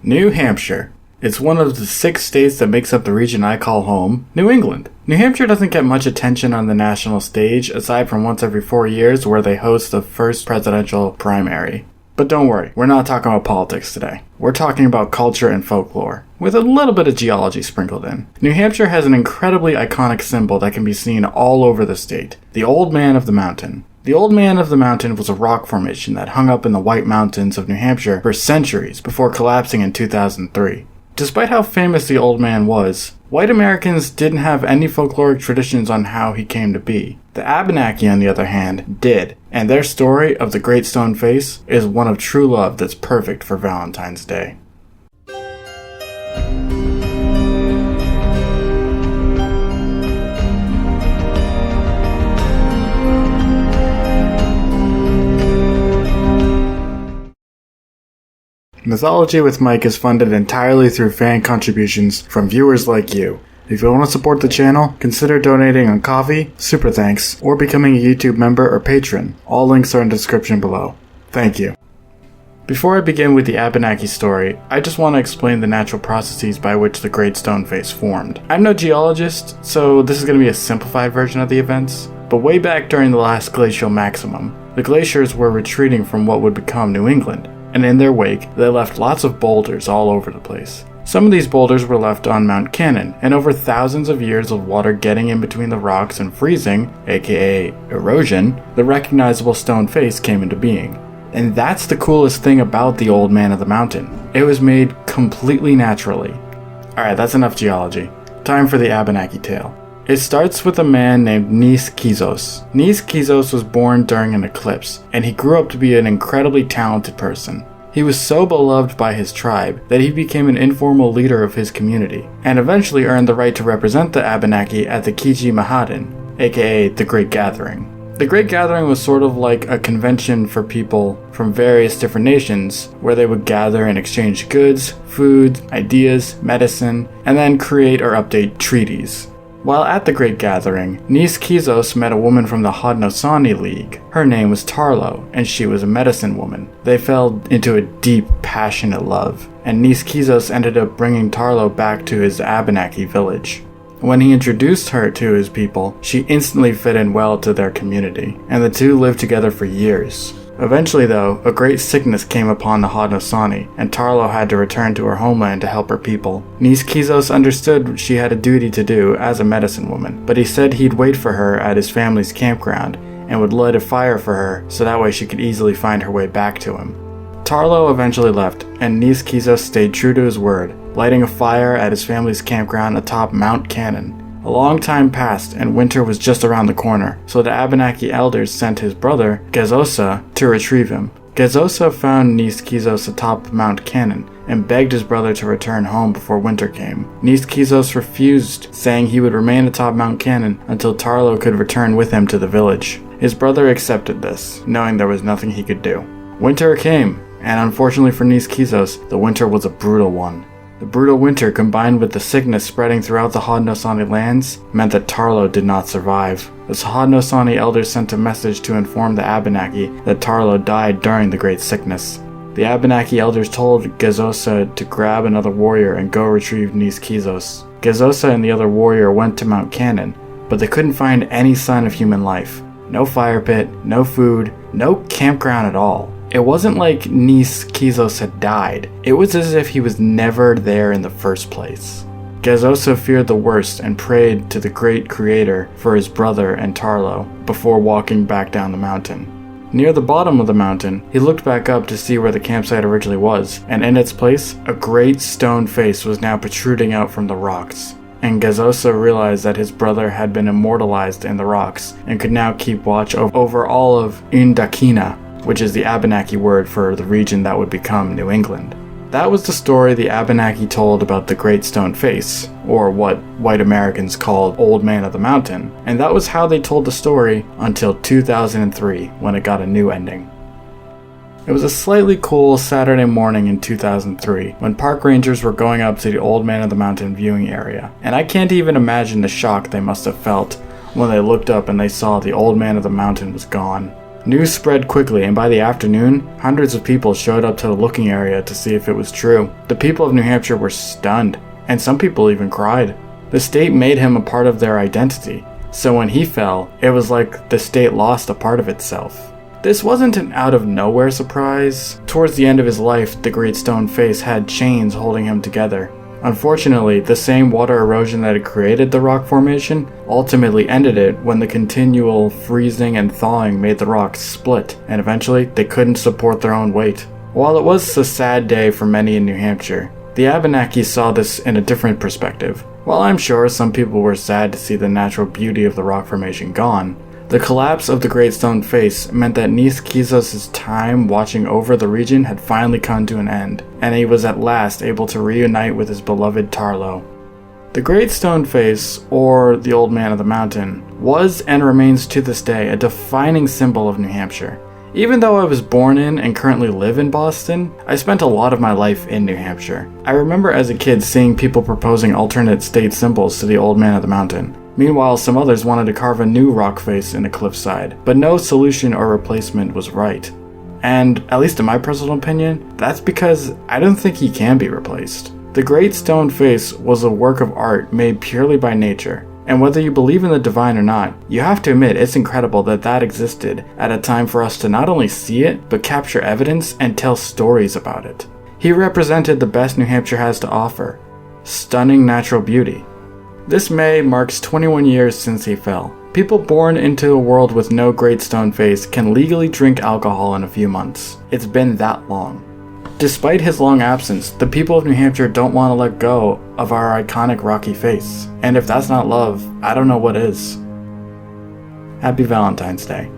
New Hampshire. It's one of the 6 states that makes up the region I call home, New England. New Hampshire doesn't get much attention on the national stage, aside from once every 4 years where they host the first presidential primary. But don't worry, we're not talking about politics today. We're talking about culture and folklore, with a little bit of geology sprinkled in. New Hampshire has an incredibly iconic symbol that can be seen all over the state, the Old Man of the Mountain. The Old Man of the Mountain was a rock formation that hung up in the White Mountains of New Hampshire for centuries before collapsing in 2003. Despite how famous the Old Man was, white Americans didn't have any folkloric traditions on how he came to be. The Abenaki, on the other hand, did, and their story of the Great Stone Face is one of true love that's perfect for Valentine's Day. Mythology with Mike is funded entirely through fan contributions from viewers like you. If you want to support the channel, consider donating on Ko-fi, Super Thanks, or becoming a YouTube member or patron. All links are in the description below. Thank you. Before I begin with the Abenaki story, I just want to explain the natural processes by which the Great Stone Face formed. I'm no geologist, so this is going to be a simplified version of the events, but way back during the last glacial maximum, the glaciers were retreating from what would become New England, and in their wake, they left lots of boulders all over the place. Some of these boulders were left on Mount Cannon, and over thousands of years of water getting in between the rocks and freezing, aka erosion, the recognizable stone face came into being. And that's the coolest thing about the Old Man of the Mountain. It was made completely naturally. Alright, that's enough geology. Time for the Abenaki tale. It starts with a man named Nis Kizos. Nis Kizos was born during an eclipse, and he grew up to be an incredibly talented person. He was so beloved by his tribe that he became an informal leader of his community, and eventually earned the right to represent the Abenaki at the Kiji Mahadin, aka the Great Gathering. The Great Gathering was sort of like a convention for people from various different nations, where they would gather and exchange goods, food, ideas, medicine, and then create or update treaties. While at the Great Gathering, Nis Kizos met a woman from the Haudenosaunee League. Her name was Tarlo, and she was a medicine woman. They fell into a deep, passionate love, and Nis Kizos ended up bringing Tarlo back to his Abenaki village. When he introduced her to his people, she instantly fit in well to their community, and the two lived together for years. Eventually though, a great sickness came upon the Haudenosaunee, and Tarlo had to return to her homeland to help her people. Nis Kizos understood she had a duty to do as a medicine woman, but he said he'd wait for her at his family's campground, and would light a fire for her so that way she could easily find her way back to him. Tarlo eventually left, and Nis Kizos stayed true to his word, lighting a fire at his family's campground atop Mount Cannon. A long time passed, and winter was just around the corner, so the Abenaki elders sent his brother, Gezosa, to retrieve him. Gezosa found Nis Kizos atop Mount Cannon, and begged his brother to return home before winter came. Nis Kizos refused, saying he would remain atop Mount Cannon until Tarlo could return with him to the village. His brother accepted this, knowing there was nothing he could do. Winter came, and unfortunately for Nis Kizos, the winter was a brutal one. The brutal winter, combined with the sickness spreading throughout the Haudenosaunee lands, meant that Tarlo did not survive. The Haudenosaunee elders sent a message to inform the Abenaki that Tarlo died during the great sickness. The Abenaki elders told Gezosa to grab another warrior and go retrieve Nis Kizos. Gezosa and the other warrior went to Mount Cannon, but they couldn't find any sign of human life. No fire pit, no food, no campground at all. It wasn't like Nis Kizos had died. It was as if he was never there in the first place. Gezosa feared the worst and prayed to the great creator for his brother and Tarlo before walking back down the mountain. Near the bottom of the mountain, he looked back up to see where the campsite originally was, and in its place, a great stone face was now protruding out from the rocks. And Gezosa realized that his brother had been immortalized in the rocks and could now keep watch over all of Indakina, which is the Abenaki word for the region that would become New England. That was the story the Abenaki told about the Great Stone Face, or what white Americans called Old Man of the Mountain, and that was how they told the story until 2003, when it got a new ending. It was a slightly cool Saturday morning in 2003, when park rangers were going up to the Old Man of the Mountain viewing area, and I can't even imagine the shock they must have felt when they looked up and they saw the Old Man of the Mountain was gone. News spread quickly, and by the afternoon, hundreds of people showed up to the looking area to see if it was true. The people of New Hampshire were stunned, and some people even cried. The state made him a part of their identity, so when he fell, it was like the state lost a part of itself. This wasn't an out-of-nowhere surprise. Towards the end of his life, the Great Stone Face had chains holding him together. Unfortunately, the same water erosion that had created the rock formation ultimately ended it when the continual freezing and thawing made the rocks split, and eventually they couldn't support their own weight. While it was a sad day for many in New Hampshire, the Abenaki saw this in a different perspective. While I'm sure some people were sad to see the natural beauty of the rock formation gone, the collapse of the Great Stone Face meant that Niiskizos' time watching over the region had finally come to an end, and he was at last able to reunite with his beloved Tarlo. The Great Stone Face, or the Old Man of the Mountain, was and remains to this day a defining symbol of New Hampshire. Even though I was born in and currently live in Boston, I spent a lot of my life in New Hampshire. I remember as a kid seeing people proposing alternate state symbols to the Old Man of the Mountain. Meanwhile, some others wanted to carve a new rock face in a cliffside, but no solution or replacement was right. And, at least in my personal opinion, that's because I don't think he can be replaced. The Great Stone Face was a work of art made purely by nature, and whether you believe in the divine or not, you have to admit it's incredible that that existed at a time for us to not only see it, but capture evidence and tell stories about it. He represented the best New Hampshire has to offer: stunning natural beauty. This May marks 21 years since he fell. People born into a world with no Great Stone Face can legally drink alcohol in a few months. It's been that long. Despite his long absence, the people of New Hampshire don't want to let go of our iconic rocky face. And if that's not love, I don't know what is. Happy Valentine's Day.